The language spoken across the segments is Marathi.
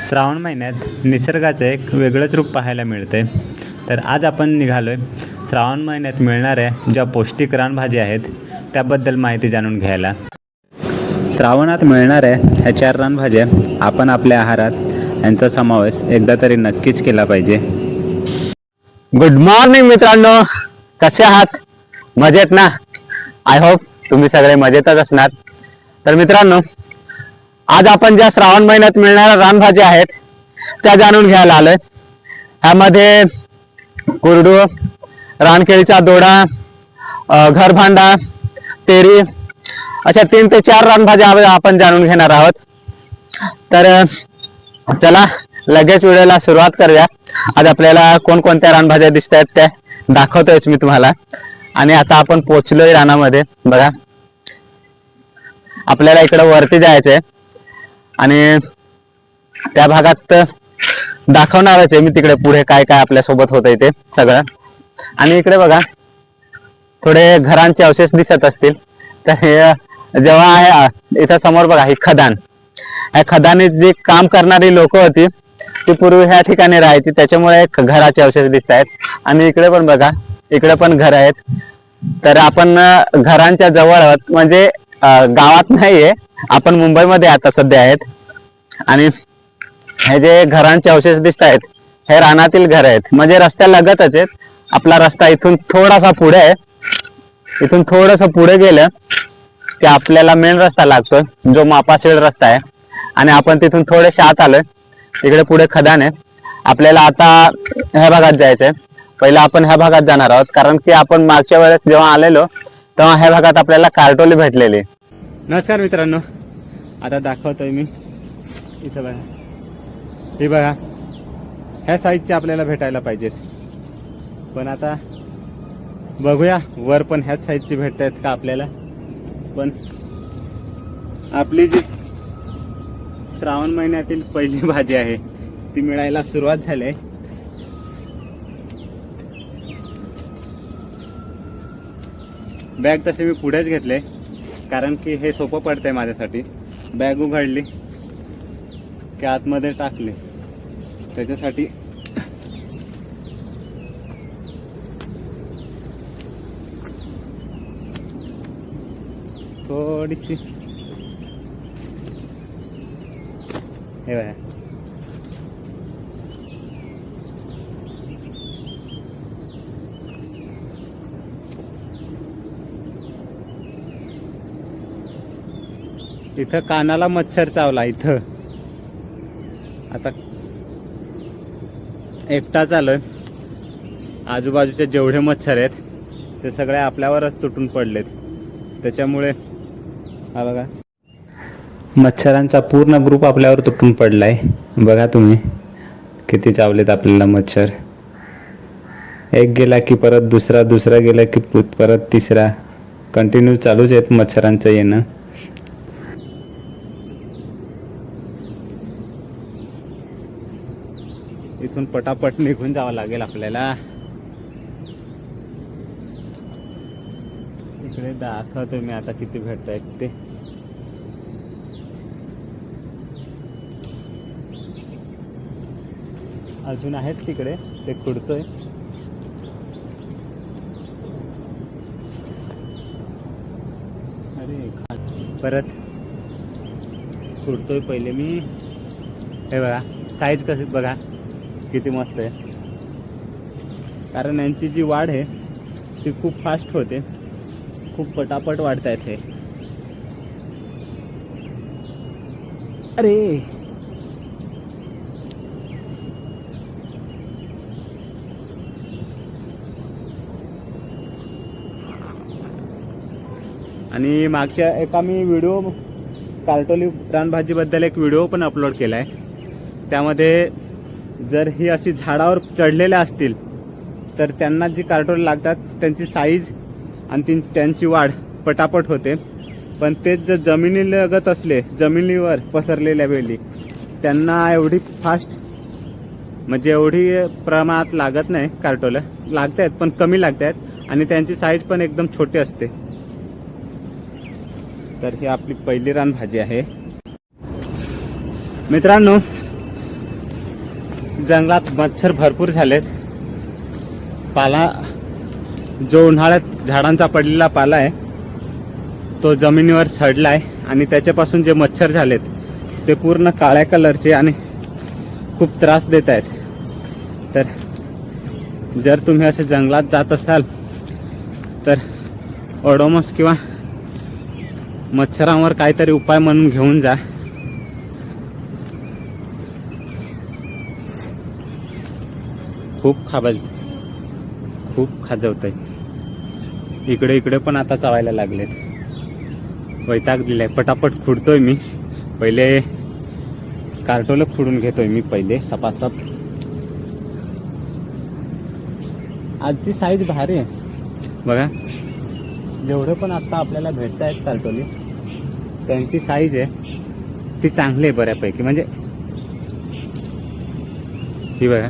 श्रावण महिन्यात निसर्गाचं एक वेगळंच रूप पाहायला मिळते. तर आज आपण निघालो आहे श्रावण महिन्यात मिळणाऱ्या ज्या पौष्टिक रानभाज्या आहेत त्याबद्दल माहिती जाणून घ्यायला. श्रावणात मिळणाऱ्या ह्या 4 रानभाज्या आपण आपल्या आहारात यांचा समावेश एकदा तरी नक्कीच केला पाहिजे. गुड मॉर्निंग मित्रांनो, कसे आहात? मजेत ना? आय होप तुम्ही सगळे मजेतच असणार. तर मित्रांनो, आज आपण ज्या श्रावण महिन्यात मिळणाऱ्या रानभाज्या आहेत त्या जाणून घ्यायला आलोय. ह्यामध्ये कुरडू, रानकेळीचा दोडा, घरभांडा, तेरी अशा 3 ते 4 रानभाज्या आपण जाणून घेणार आहोत. तर चला लगेच व्हिडिओला सुरुवात करूया. आज आपल्याला कोणकोणत्या रानभाज्या दिसत आहेत त्या दाखवतोयच मी तुम्हाला. आणि आता आपण पोहोचलोय रानामध्ये. बघा, आपल्याला इकडे वरती जायचंय आणि त्या भागात दाखवणारच आहे मी तिकडे पुढे काय काय आपल्या सोबत होतंय ते सगळं. आणि इकडे बघा थोडे घरांचे अवशेष दिसत असतील. तर हे जेव्हा आहे इथं समोर बघा ही खदान, ह्या खदानीत जी काम करणारी लोक होती ती पूर्वी ह्या ठिकाणी राहायची, त्याच्यामुळे घराचे अवशेष दिसत आहेत. आणि इकडे पण बघा, इकडे पण घर आहेत. तर आपण घरांच्या जवळ आहोत, म्हणजे गावात नाहीये, आपण मुंबईमध्ये आता सध्या आहेत. आणि हे जे घरांचे अवशेष दिसत आहेत हे रानातील घर आहेत, म्हणजे रस्त्या लगतच आहेत. आपला रस्ता इथून थोडासा पुढे आहे. इथून थोडस पुढे गेलं की आपल्याला मेन रस्ता लागतो जो मापाशीळ रस्ता आहे. आणि आपण तिथून थोडेसे आत आलोय. इकडे पुढे खदान आहे. आपल्याला आता ह्या भागात जायचंय. पहिला आपण ह्या भागात जाणार आहोत, कारण की आपण मागच्या वेळेस जेव्हा आलेलो तेव्हा ह्या भागात आपल्याला कार्टोली भेटलेली. नमस्कार मित्रांनो, आता दाखवतोय मी. इथं बघा, हे बघा, ह्या साईजचे आपल्याला भेटायला पाहिजेत. पण आता बघूया वर पण ह्याच साईजची भेटत आहेत का आपल्याला. पण आपली जी श्रावण महिन्यातील पहिली भाजी आहे ती मिळायला सुरुवात झाली आहे. बॅग तसे मी पुढेच घेतले कारण की हे सोपं पडतंय माझ्यासाठी. बॅग उघडली की आतमध्ये टाकले, त्याच्यासाठी थोडीशी हे बघा, इथं कानाला मच्छर चावला. इथं आता एकटाच आलोय. आजूबाजूचे जेवढे मच्छर आहेत ते सगळे आपल्यावरच तुटून पडलेत. त्याच्यामुळे हा बघा, मच्छरांचा पूर्ण ग्रुप आपल्यावर तुटून पडलाय. बघा तुम्ही किती चावलेत आपल्याला मच्छर. एक गेला की परत दुसरा, दुसरा गेला की परत तिसरा. कंटिन्यू चालूच आहेत मच्छरांचं येणं. इथून पटापट निघून जावं लागेल आपल्याला. इकडे दाखवतो मी आता किती भेटत आहेत ते. अजून आहेत तिकडे, ते खुडतोय. अरे परत खुडतोय पहिले मी. हे बघा साईज कशी बघा किती मस्त आहे. कारण यांची जी वाढ आहे ती खूप फास्ट होते, खूप पटापट वाढता येते. अरे आणि मागच्या एका मी व्हिडिओ कार्टोली रानभाजीबद्दल एक व्हिडिओ पण अपलोड केला आहे. त्यामध्ये जर ही अशी झाडावर चढलेल्या असतील तर त्यांना जी कार्टोली लागतात त्यांची साईज आणि त्यांची वाढ पटापट होते. पण तेच जर जमिनीलगत असले, जमिनीवर पसरलेल्या वेली, त्यांना एवढी फास्ट म्हणजे एवढी प्रमाणात लागत नाही. कार्टोल्या लागत आहेत पण कमी लागत आहेत आणि त्यांची साईज पण एकदम छोटी असते. तर ही आपली पहिली रानभाजी आहे. मित्रांनो, जंगलात मच्छर भरपूर झालेत. पाला जो उन्हाळ्यात झाडांचा पडलेला पाला आहे तो जमिनीवर सडलाय आणि त्याच्यापासून जे मच्छर झालेत ते पूर्ण काळ्या कलरचे आणि खूप त्रास देत आहेत. तर जर तुम्ही असे जंगलात जात असाल तर ओडोमॉस किंवा मच्छरांवर काहीतरी उपाय म्हणून घेऊन जा. खूप खाजवतंय. इकडे पण आता चावायला लागलेत. वैताग दिलाय. पटापट खुडतोय मी. पहिले कार्टोल खुडून घेतोय मी पहिले सपासप. आजची साईज भारी आहे बघा. जेवढे पण आता आपल्याला भेटत आहेत कार्टोली त्यांची साईज आहे ती चांगली आहे बऱ्यापैकी. म्हणजे ही बघा.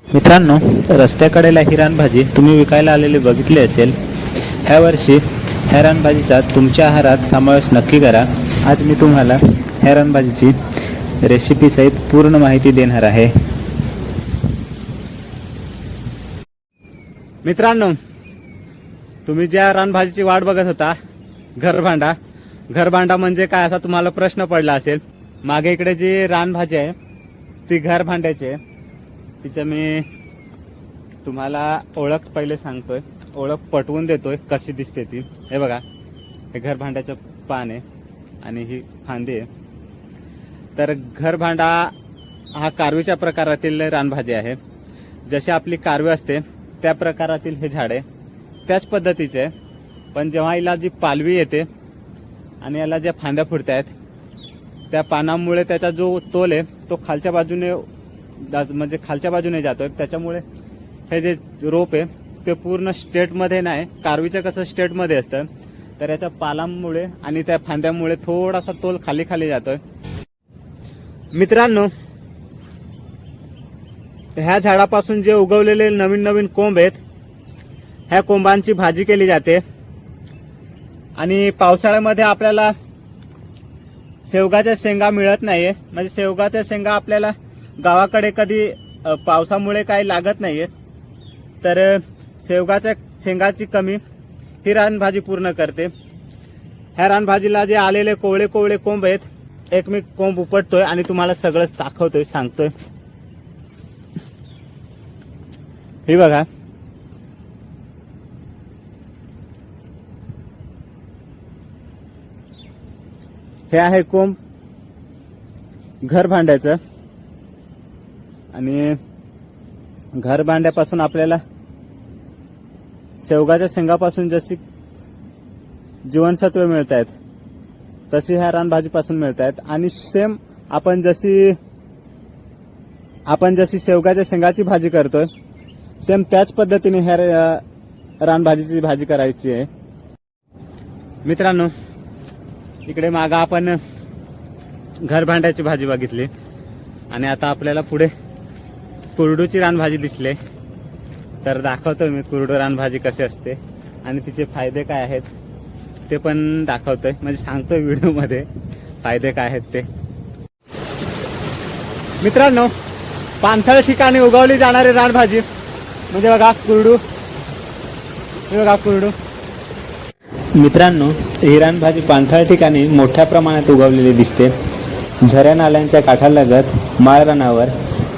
मित्रांनो, रस्त्याकडेला ही रानभाजी तुम्ही विकायला आलेली बघितली असेल. ह्या वर्षी ह्या रानभाजीचा तुमच्या आहारात समावेश नक्की करा. आज मी तुम्हाला ह्या रानभाजीची रेसिपी सहित पूर्ण माहिती देणार आहे. मित्रांनो, तुम्ही ज्या रानभाजीची वाट बघत होता घरभांडा म्हणजे काय असा तुम्हाला प्रश्न पडला असेल. मागे इकडे जी रानभाजी आहे ती घरभांड्याची आहे. तिचं मी तुम्हाला ओळख पहिले सांगतोय, ओळख पटवून देतोय कशी दिसते ती. हे बघा, हे घरभांड्याचं पान आहे आणि ही फांदी आहे. तर घरभांडा हा कारवीच्या प्रकारातील रानभाजी आहे. जशी आपली कारवी असते त्या प्रकारातील हे झाड आहे, त्याच पद्धतीचे आहे. पण जेव्हा हिला जी पालवी येते आणि याला ज्या फांद्या फुटत आहेत त्या पानामुळे त्याचा जो तोल आहे तो खालच्या बाजूने जातोय. त्याच्यामुळे हे जे रोप आहे ते पूर्ण स्ट्रेटमध्ये नाही. कारवीचं कसं स्ट्रेटमध्ये असतं, तर याच्या पालामुळे आणि त्या फांद्यामुळे थोडासा तोल खाली जातोय. मित्रांनो, ह्या झाडापासून जे उगवलेले नवीन कोंब आहेत ह्या कोंबांची भाजी केली जाते. आणि पावसाळ्यामध्ये आपल्याला शेवगाच्या शेंगा मिळत नाहीये. म्हणजे शेवगाच्या शेंगा आपल्याला गावाकडे कधी पावसामुळे काही लागत नाहीये. तर शेवगाच्या शेंगाची कमी ही रानभाजी पूर्ण करते. ह्या रानभाजीला जे आलेले कोवळे कोंब आहेत, एक मी कोंब उपटतोय आणि तुम्हाला सगळंच दाखवतोय, सांगतोय. हे बघा, हे आहे कोंब घरभांड्याचं. आणि घरभांड्यापासून आपल्याला शेवगाच्या शेंगापासून जशी जीवनसत्वे मिळत आहेत तशी ह्या रानभाजीपासून मिळत आहेत. आणि सेम आपण जशी शेवगाच्या शेंगाची भाजी करतोय सेम त्याच पद्धतीने ह्या रानभाजीची भाजी करायची आहे. मित्रांनो, इकडे मागं आपण घरभांड्याची भाजी बघितली आणि आता आपल्याला पुढे कुरडूची रानभाजी दिसले. तर दाखवतोय मी कुरडू रानभाजी कशी असते आणि तिचे फायदे काय आहेत ते पण दाखवतोय. म्हणजे सांगतोय व्हिडिओमध्ये फायदे काय आहेत ते. मित्रांनो, पाणथळ ठिकाणी उगवली जाणारी रानभाजी म्हणजे बघा कुरडू. हे बघा कुरडू. मित्रांनो, ही रानभाजी पाणथळ ठिकाणी मोठ्या प्रमाणात उगवलेली दिसते. झऱ्या नाल्यांच्या काठालगत माळरानावर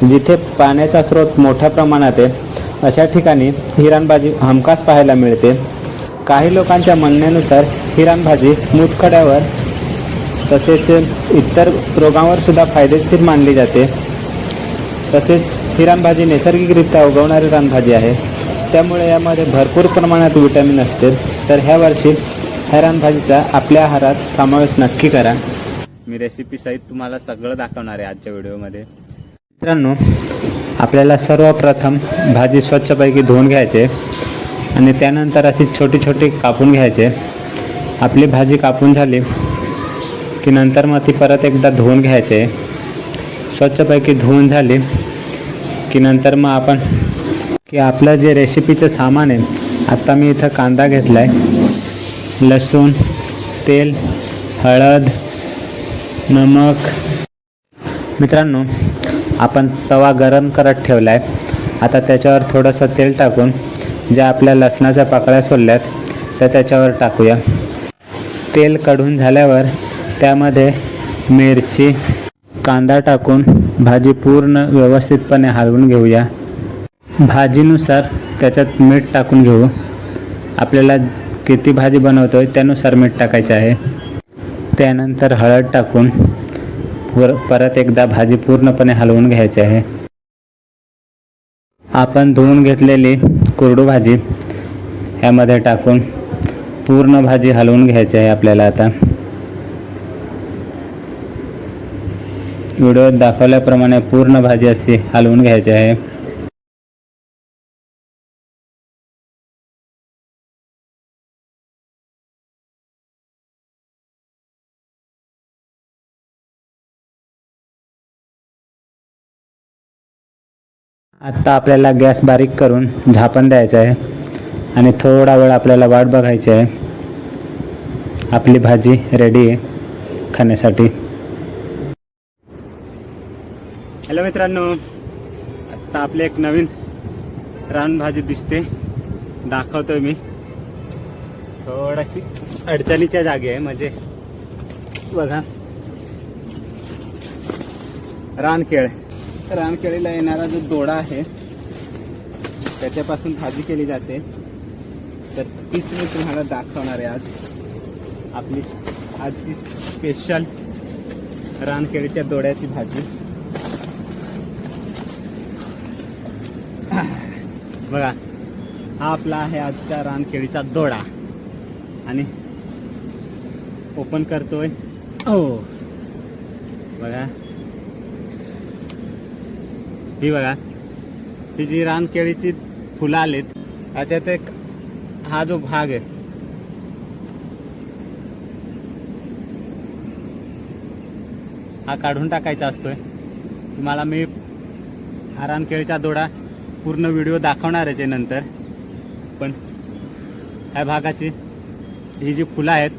जिथे पाण्याचा स्रोत मोठ्या प्रमाणात आहे अशा ठिकाणी ही रानभाजी हमखास पाहायला मिळते. काही लोकांच्या म्हणण्यानुसार ही रानभाजी मूतखड्यावर तसेच इतर रोगांवर सुद्धा फायदेशीर मानली जाते. तसेच ही रानभाजी नैसर्गिकरित्या उगवणारी रानभाजी आहे, त्यामुळे यामध्ये भरपूर प्रमाणात विटॅमिन असते. तर ह्या वर्षी ह्या रानभाजीचा आपल्या आहारात समावेश नक्की करा. मी रेसिपी सहित तुम्हाला सगळं दाखवणार आहे आजच्या व्हिडिओमध्ये. मित्रांनो, आपल्याला सर्वप्रथम भाजी स्वच्छपैकी धुवून घ्यायचे आणि त्यानंतर अशी छोटी छोटी कापून घ्यायचे. आपली भाजी कापून झाली की नंतर मग ती परत एकदा धुवून घ्यायचे. स्वच्छपैकी धुवून झाली की नंतर मग आपण आपलं जे रेसिपीचं सामान आहे, आता मी इथं कांदा घेतला आहे, लसूण, तेल, हळद, नमक. मित्रांनो, आपण तवा गरम करत ठेवला आहे. आता त्याच्यावर थोडंसं तेल टाकून ज्या आपल्या लसणाच्या पाकळ्या सोलल्यात त्या त्याच्यावर टाकूया. तेल कढून झाल्यावर त्यामध्ये मिरची, कांदा टाकून भाजी पूर्ण व्यवस्थितपणे हलवून घेऊया. भाजीनुसार त्याच्यात मीठ टाकून घेऊ. आपल्याला किती भाजी बनवतोय त्यानुसार मीठ टाकायचे आहे. त्यानंतर हळद टाकून परत एकदा भाजी पूर्णपणे हलवून घ्यायची आहे. आपण धुवून घेतलेली कोरडू भाजी ह्यामध्ये टाकून पूर्ण भाजी हलवून घ्यायची आहे आपल्याला. आता व्हिडिओत दाखवल्याप्रमाणे पूर्ण भाजी अशी हलवून घ्यायची आहे. आत्ता आपल्याला गॅस बारीक करून झाकण द्यायचं आहे आणि थोडा वेळ आपल्याला वाट बघायची आहे. आपली भाजी रेडी आहे खाण्यासाठी. हॅलो मित्रांनो, आत्ता आपली एक नवीन रानभाजी दिसते, दाखवतोय मी. थोडीशी अडचणीच्या जागी आहे, म्हणजे बघा, रानकेळीला येणारा जो दोडा आहे त्याच्यापासून भाजी केली जाते. तर तीच मी तुम्हाला दाखवणार आहे आज. आपली आजची स्पेशल रानकेळीच्या दोड्याची भाजी. बघा, हा आपला आहे आजचा रानकेळीचा दोडा आणि ओपन करतोय. हो बघा, ही बघा, ही जी रानकेळीची फुलं आलीत त्याच्यात एक हा जो भाग आहे हा काढून टाकायचा असतोय. तुम्हाला मी हा रानकेळीचा दोडा पूर्ण व्हिडिओ दाखवणारच आहे नंतर. पण ह्या भागाची ही जी फुलं आहेत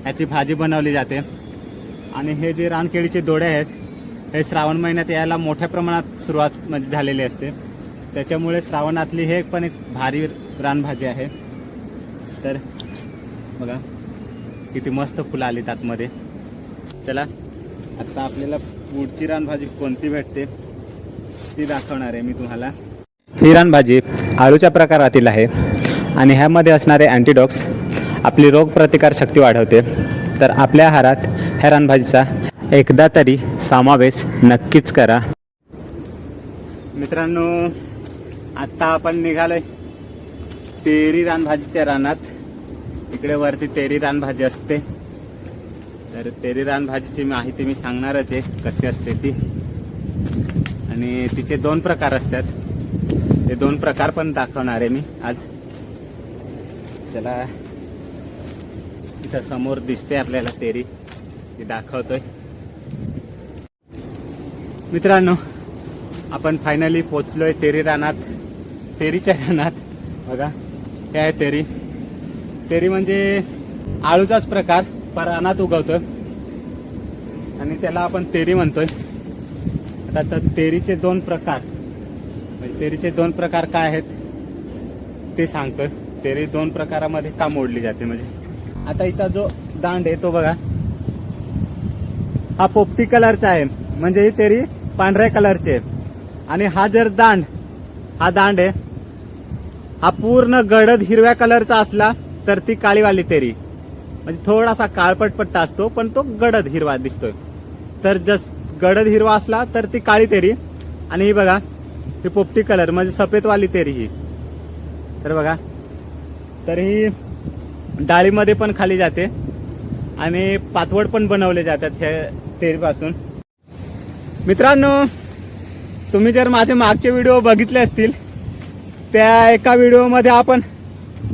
ह्याची भाजी बनवली जाते. आणि हे जे रानकेळीचे दोडे आहेत हे श्रावण महिन्यात यायला मोठ्या प्रमाणात सुरुवात म्हणजे झालेली असते. त्याच्यामुळे श्रावणातली हे पण एक भारी रानभाजी आहे. तर बघा किती मस्त फुलं आलीत आतमध्ये. चला आता आपल्याला पुढची रानभाजी कोणती भेटते ती दाखवणार आहे मी तुम्हाला. ही रानभाजी आळूच्या प्रकारातील आहे आणि ह्यामध्ये असणारे अँटीडॉक्स आपली रोगप्रतिकार शक्ती वाढवते. तर आपल्या आहारात ह्या रानभाजीचा एकदा तरी समावेश नक्कीच करा. मित्रांनो, आता आपण निघालोय तेरी रानभाजीच्या रानात. इकडे वरती तेरी रानभाजी असते. तर तेरी रानभाजीची माहिती मी सांगणारच आहे कशी असते ती. आणि तिचे 2 प्रकार असतात. ते 2 प्रकार पण दाखवणार आहे मी आज. चला, इथं समोर दिसते आपल्याला तेरी, ती दाखवतोय. मित्रांनो, आपण फायनली पोचलोय तेरी रानात, तेरीच्या रानात. बघा, हे आहे तेरी. तेरी म्हणजे आळूचाच प्रकार रानात उगवतोय आणि त्याला आपण तेरी म्हणतोय. आता तर तेरीचे 2 प्रकार, म्हणजे तेरीचे 2 प्रकार काय आहेत ते सांगतोय. तेरी 2 प्रकारामध्ये का मोडली जाते म्हणजे. आता हिचा जो दांड आहे तो बघा, हा पोपटी कलरचा आहे, म्हणजे ही तेरी पांढऱ्या कलरची आहे. आणि हा जर दांड आहे, हा पूर्ण गडद हिरव्या कलरचा असला तर ती काळीवाली तेरी, म्हणजे थोडासा काळपट पट्टा असतो पण तो गडद हिरवा दिसतोय. तर जस गडद हिरवा असला तर ती काळी तेरी. आणि ही बघा, ही पोपटी कलर म्हणजे सफेदवाली तेरी ही. तर बघा, तर ही डाळीमध्ये पण खाली जाते आणि पातवड पण बनवले जातात तेरीपासून. मित्रांनो, तुम्ही जर माझे मागचे व्हिडिओ बघितले असतील, त्या एका व्हिडिओमध्ये आपण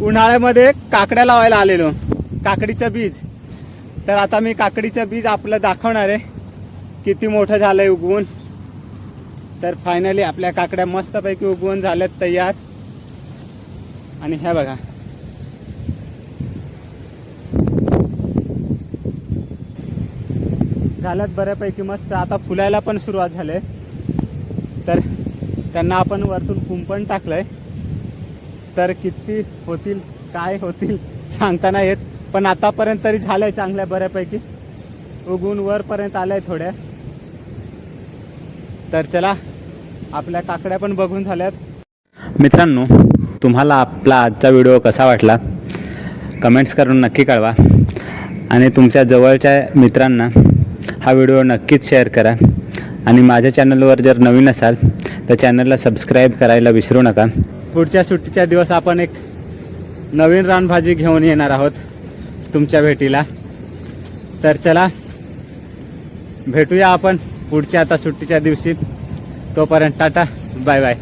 उन्हाळ्यामध्ये काकड्या लावायला आलेलो, काकडीचं बीज. तर आता मी काकडीचं बीज आपलं दाखवणार आहे किती मोठं झालंय उगवून. तर फायनली आपल्या काकड्या मस्तपैकी उगवून झाल्यात तयार. आणि ह्या बघा, झाल्यात बऱ्यापैकी मस्त. आता फुलायला पण सुरुवात झाली. तर त्यांना आपण वरतून कुंपण टाकलंय. तर किती होतील काय होतील सांगता नाही येत, पण आतापर्यंत तरी झालंय चांगल्या बऱ्यापैकी उगवून वरपर्यंत आलंय थोड्या. तर चला, आपल्या काकड्या पण बघून झाल्यात. मित्रांनो, तुम्हाला आपला आजचा व्हिडिओ कसा वाटला कमेंट्स करून नक्की कळवा. आणि तुमच्या जवळच्या मित्रांना हा व्हिडिओ नक्कीच शेअर करा. आणि माझ्या चॅनलवर जर नवीन असाल तर चॅनलला सबस्क्राईब करायला विसरू नका. पुढच्या सुट्टीच्या दिवस आपण एक नवीन रानभाजी घेऊन येणार आहोत तुमच्या भेटीला. तर चला, भेटूया आपण पुढच्या आता सुट्टीच्या दिवशी. तोपर्यंत टाटा, बाय बाय.